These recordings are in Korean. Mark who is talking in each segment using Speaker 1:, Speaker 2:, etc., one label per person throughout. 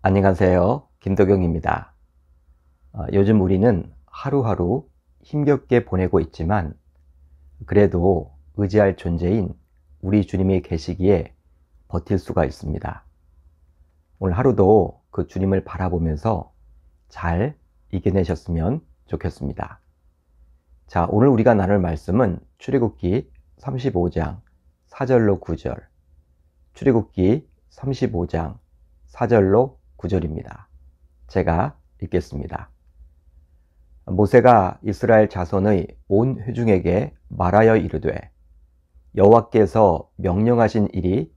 Speaker 1: 안녕하세요. 김도경입니다. 요즘 우리는 하루하루 힘겹게 보내고 있지만 그래도 의지할 존재인 우리 주님이 계시기에 버틸 수가 있습니다. 오늘 하루도 그 주님을 바라보면서 잘 이겨내셨으면 좋겠습니다. 자, 오늘 우리가 나눌 말씀은 출애굽기 35장 4절로 9절, 출애굽기 35장 4절로 9절입니다. 제가 읽겠습니다. 모세가 이스라엘 자손의 온 회중에게 말하여 이르되 여호와께서 명령하신 일이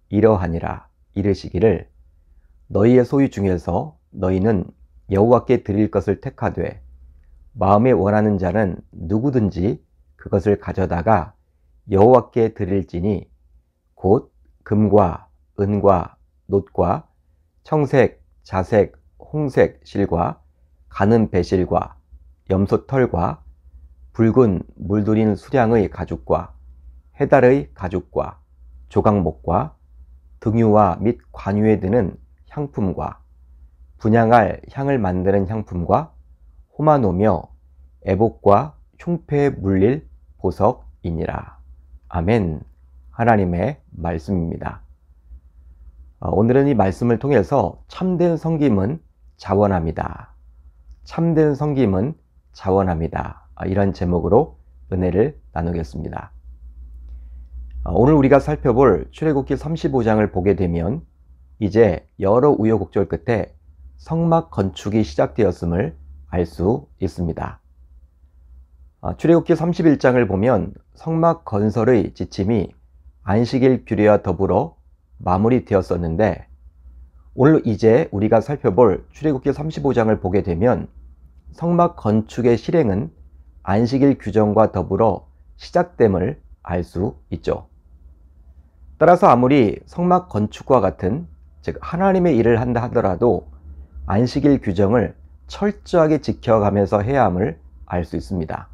Speaker 1: 이러하니라 이르시기를 너희의 소유 중에서 너희는 여호와께 드릴 것을 택하되 마음에 원하는 자는 누구든지 그것을 가져다가 여호와께 드릴지니 곧 금과 은과 놋과 청색, 자색, 홍색 실과 가는 배실과 염소털과 붉은 물들인 수량의 가죽과 해달의 가죽과 조각목과 등유와 및 관유에 드는 향품과 분향할 향을 만드는 향품과 호마노며 애복과 흉패에 물릴 보석이니라. 아멘. 하나님의 말씀입니다. 오늘은 이 말씀을 통해서 참된 섬김은 자원합니다. 참된 섬김은 자원합니다. 이런 제목으로 은혜를 나누겠습니다. 오늘 우리가 살펴볼 출애굽기 35장을 보게 되면 이제 여러 우여곡절 끝에 성막 건축이 시작되었음을 알 수 있습니다. 출애굽기 31장을 보면 성막 건설의 지침이 안식일 규례와 더불어 마무리되었었는데 오늘 이제 우리가 살펴볼 출애굽기 35장을 보게 되면 성막 건축의 실행은 안식일 규정과 더불어 시작됨을 알 수 있죠. 따라서 아무리 성막 건축과 같은 즉 하나님의 일을 한다 하더라도 안식일 규정을 철저하게 지켜가면서 해야 함을 알 수 있습니다.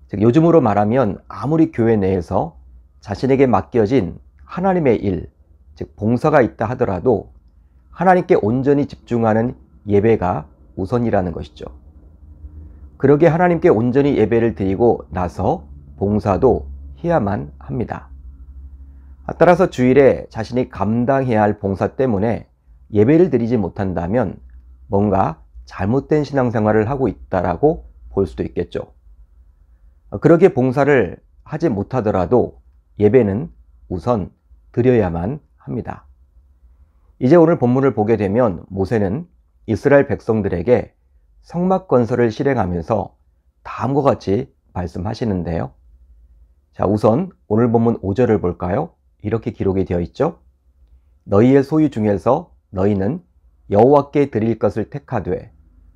Speaker 1: 즉 요즘으로 말하면 아무리 교회 내에서 자신에게 맡겨진 하나님의 일, 즉 봉사가 있다 하더라도 하나님께 온전히 집중하는 예배가 우선이라는 것이죠. 그러기에 하나님께 온전히 예배를 드리고 나서 봉사도 해야만 합니다. 따라서 주일에 자신이 감당해야 할 봉사 때문에 예배를 드리지 못한다면 뭔가 잘못된 신앙생활을 하고 있다라고 볼 수도 있겠죠. 그러기에 봉사를 하지 못하더라도 예배는 우선 드려야만 합니다. 이제 오늘 본문을 보게 되면 모세는 이스라엘 백성들에게 성막 건설을 실행하면서 다음과 같이 말씀하시는데요. 자, 우선 오늘 본문 5절을 볼까요? 이렇게 기록이 되어 있죠. 너희의 소유 중에서 너희는 여호와께 드릴 것을 택하되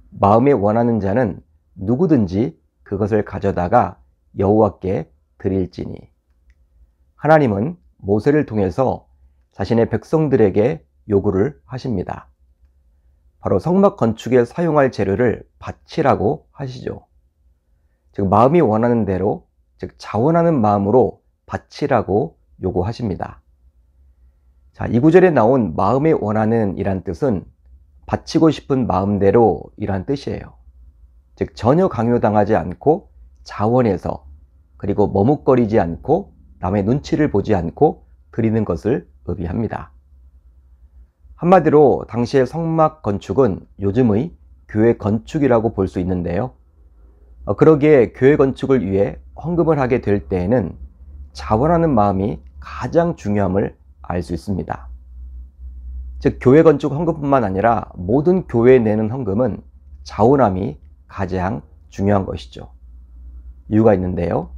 Speaker 1: 마음에 원하는 자는 누구든지 그것을 가져다가 여호와께 드릴지니. 하나님은 모세를 통해서 자신의 백성들에게 요구를 하십니다. 바로 성막 건축에 사용할 재료를 바치라고 하시죠. 즉 마음이 원하는 대로, 즉 자원하는 마음으로 바치라고 요구하십니다. 자, 이 구절에 나온 마음에 원하는 이란 뜻은 바치고 싶은 마음대로 이란 뜻이에요. 즉 전혀 강요당하지 않고 자원해서, 그리고 머뭇거리지 않고 남의 눈치를 보지 않고 드리는 것을 의미합니다. 한마디로 당시의 성막 건축은 요즘의 교회 건축이라고 볼 수 있는데요. 그러기에 교회 건축을 위해 헌금을 하게 될 때에는 자원하는 마음이 가장 중요함을 알 수 있습니다. 즉 교회 건축 헌금뿐만 아니라 모든 교회에 내는 헌금은 자원함이 가장 중요한 것이죠. 이유가 있는데요.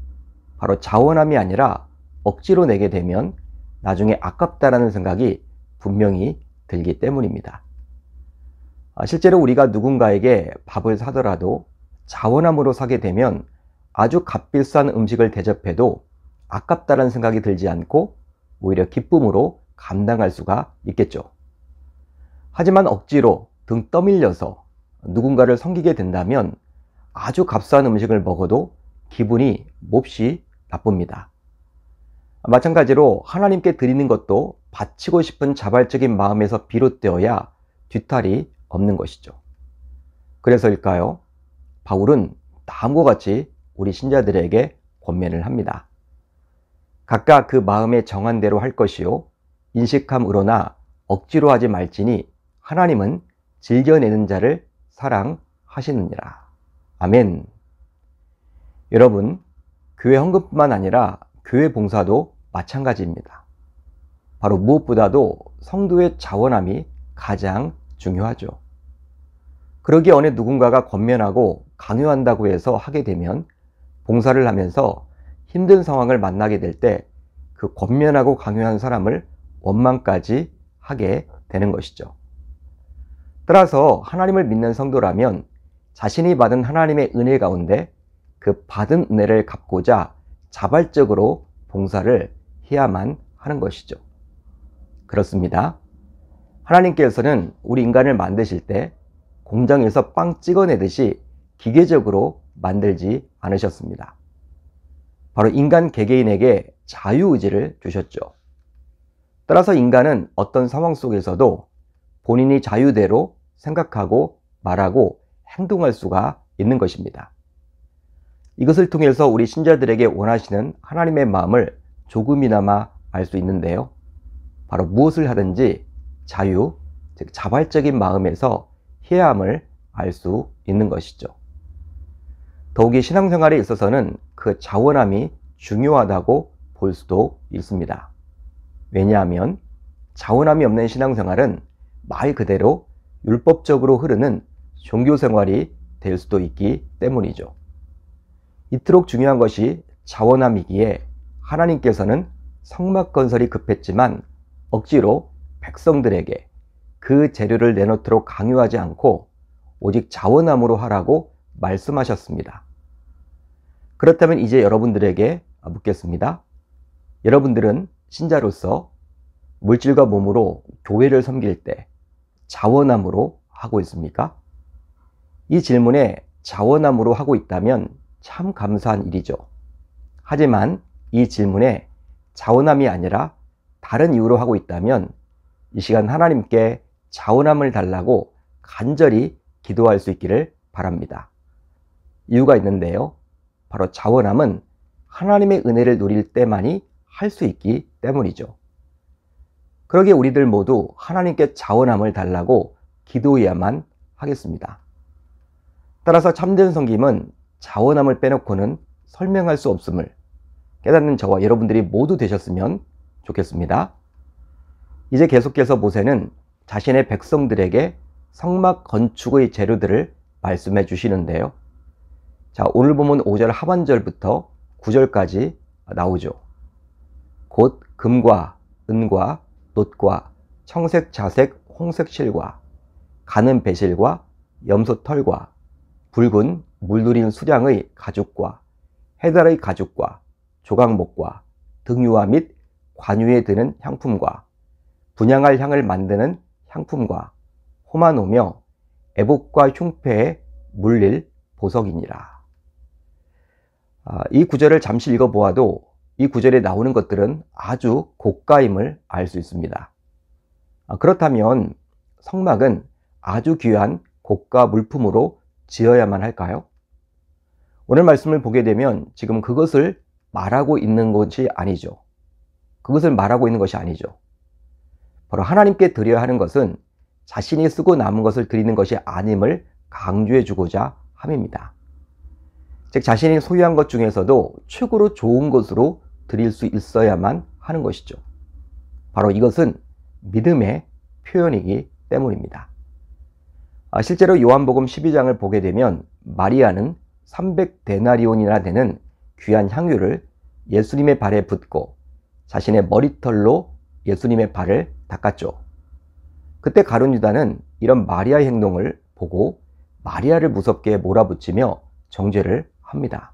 Speaker 1: 바로 자원함이 아니라 억지로 내게 되면 나중에 아깝다라는 생각이 분명히 들기 때문입니다. 실제로 우리가 누군가에게 밥을 사더라도 자원함으로 사게 되면 아주 값비싼 음식을 대접해도 아깝다라는 생각이 들지 않고 오히려 기쁨으로 감당할 수가 있겠죠. 하지만 억지로 등 떠밀려서 누군가를 섬기게 된다면 아주 값싼 음식을 먹어도 기분이 몹시 나쁩니다. 마찬가지로 하나님께 드리는 것도 바치고 싶은 자발적인 마음에서 비롯되어야 뒤탈이 없는 것이죠. 그래서일까요? 바울은 다음과 같이 우리 신자들에게 권면을 합니다. 각각 그 마음에 정한 대로 할 것이요 인식함으로나 억지로 하지 말지니 하나님은 즐겨내는 자를 사랑하시느니라. 아멘. 여러분, 교회 헌금뿐만 아니라 교회 봉사도 마찬가지입니다. 바로 무엇보다도 성도의 자원함이 가장 중요하죠. 그러기에 어느 누군가가 권면하고 강요한다고 해서 하게 되면 봉사를 하면서 힘든 상황을 만나게 될 때 그 권면하고 강요한 사람을 원망까지 하게 되는 것이죠. 따라서 하나님을 믿는 성도라면 자신이 받은 하나님의 은혜 가운데 그 받은 은혜를 갚고자 자발적으로 봉사를 해야만 하는 것이죠. 그렇습니다. 하나님께서는 우리 인간을 만드실 때 공장에서 빵 찍어내듯이 기계적으로 만들지 않으셨습니다. 바로 인간 개개인에게 자유의지를 주셨죠. 따라서 인간은 어떤 상황 속에서도 본인이 자유대로 생각하고 말하고 행동할 수가 있는 것입니다. 이것을 통해서 우리 신자들에게 원하시는 하나님의 마음을 조금이나마 알 수 있는데요. 바로 무엇을 하든지 자유, 즉 자발적인 마음에서 해야 함을 알 수 있는 것이죠. 더욱이 신앙생활에 있어서는 그 자원함이 중요하다고 볼 수도 있습니다. 왜냐하면 자원함이 없는 신앙생활은 말 그대로 율법적으로 흐르는 종교생활이 될 수도 있기 때문이죠. 이토록 중요한 것이 자원함이기에 하나님께서는 성막 건설이 급했지만 억지로 백성들에게 그 재료를 내놓도록 강요하지 않고 오직 자원함으로 하라고 말씀하셨습니다. 그렇다면 이제 여러분들에게 묻겠습니다. 여러분들은 신자로서 물질과 몸으로 교회를 섬길 때 자원함으로 하고 있습니까? 이 질문에 자원함으로 하고 있다면 참 감사한 일이죠. 하지만 이 질문에 자원함이 아니라 다른 이유로 하고 있다면 이 시간 하나님께 자원함을 달라고 간절히 기도할 수 있기를 바랍니다. 이유가 있는데요. 바로 자원함은 하나님의 은혜를 누릴 때만이 할 수 있기 때문이죠. 그러기에 우리들 모두 하나님께 자원함을 달라고 기도해야만 하겠습니다. 따라서 참된 섬김은 자원함을 빼놓고는 설명할 수 없음을 깨닫는 저와 여러분들이 모두 되셨으면 좋겠습니다. 이제 계속해서 모세는 자신의 백성들에게 성막 건축의 재료들을 말씀해 주시는데요. 자, 오늘 보면 5절 하반절부터 9절까지 나오죠. 곧 금과 은과 놋과 청색 자색 홍색 실과 가는 배실과 염소 털과 붉은 물들인 수량의 가죽과 해달의 가죽과 조각목과 등유화 및 관유에 드는 향품과 분향할 향을 만드는 향품과 호마노며 애복과 흉패에 물릴 보석이니라. 이 구절을 잠시 읽어보아도 이 구절에 나오는 것들은 아주 고가임을 알 수 있습니다. 그렇다면 성막은 아주 귀한 고가 물품으로 지어야만 할까요? 오늘 말씀을 보게 되면 지금 그것을 말하고 있는 것이 아니죠. 그것을 말하고 있는 것이 아니죠. 바로 하나님께 드려야 하는 것은 자신이 쓰고 남은 것을 드리는 것이 아님을 강조해 주고자 함입니다. 즉 자신이 소유한 것 중에서도 최고로 좋은 것으로 드릴 수 있어야만 하는 것이죠. 바로 이것은 믿음의 표현이기 때문입니다. 실제로 요한복음 12장을 보게 되면 마리아는 300데나리온이나 되는 귀한 향유를 예수님의 발에 붓고 자신의 머리털로 예수님의 발을 닦았죠. 그때 가룟 유다는 이런 마리아의 행동을 보고 마리아를 무섭게 몰아붙이며 정죄를 합니다.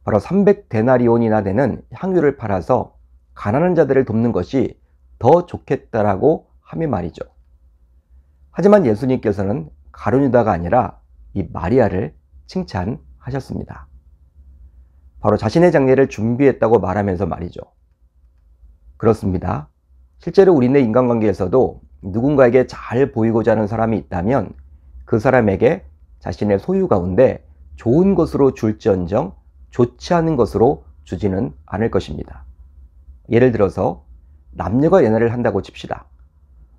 Speaker 1: 바로 300데나리온이나 되는 향유를 팔아서 가난한 자들을 돕는 것이 더 좋겠다라고 하며 말이죠. 하지만 예수님께서는 가룟 유다가 아니라 이 마리아를 칭찬하셨습니다. 바로 자신의 장례를 준비했다고 말하면서 말이죠. 그렇습니다. 실제로 우리네 인간관계에서도 누군가에게 잘 보이고자 하는 사람이 있다면 그 사람에게 자신의 소유 가운데 좋은 것으로 줄지언정 좋지 않은 것으로 주지는 않을 것입니다. 예를 들어서 남녀가 연애를 한다고 칩시다.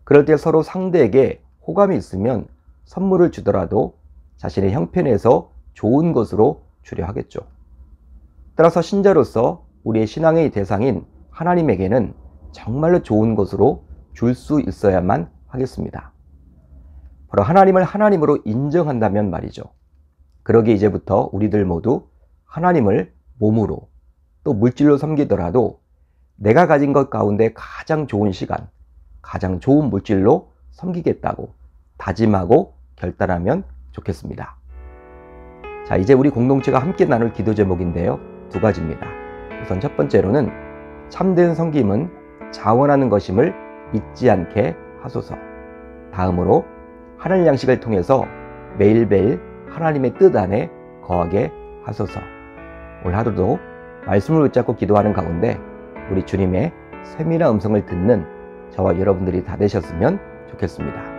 Speaker 1: 그럴 때 서로 상대에게 호감이 있으면 선물을 주더라도 자신의 형편에서 좋은 것으로 주려 하겠죠. 따라서 신자로서 우리의 신앙의 대상인 하나님에게는 정말로 좋은 것으로 줄 수 있어야만 하겠습니다. 바로 하나님을 하나님으로 인정한다면 말이죠. 그러기에 이제부터 우리들 모두 하나님을 몸으로 또 물질로 섬기더라도 내가 가진 것 가운데 가장 좋은 시간, 가장 좋은 물질로 섬기겠다고 다짐하고 결단하면 좋겠습니다. 자, 이제 우리 공동체가 함께 나눌 기도 제목인데요. 두 가지입니다. 우선 첫 번째로는 참된 섬김은 자원하는 것임을 잊지 않게 하소서. 다음으로 하늘 양식을 통해서 매일매일 하나님의 뜻 안에 거하게 하소서. 오늘 하루도 말씀을 붙잡고 기도하는 가운데 우리 주님의 세밀한 음성을 듣는 저와 여러분들이 다 되셨으면 좋겠습니다.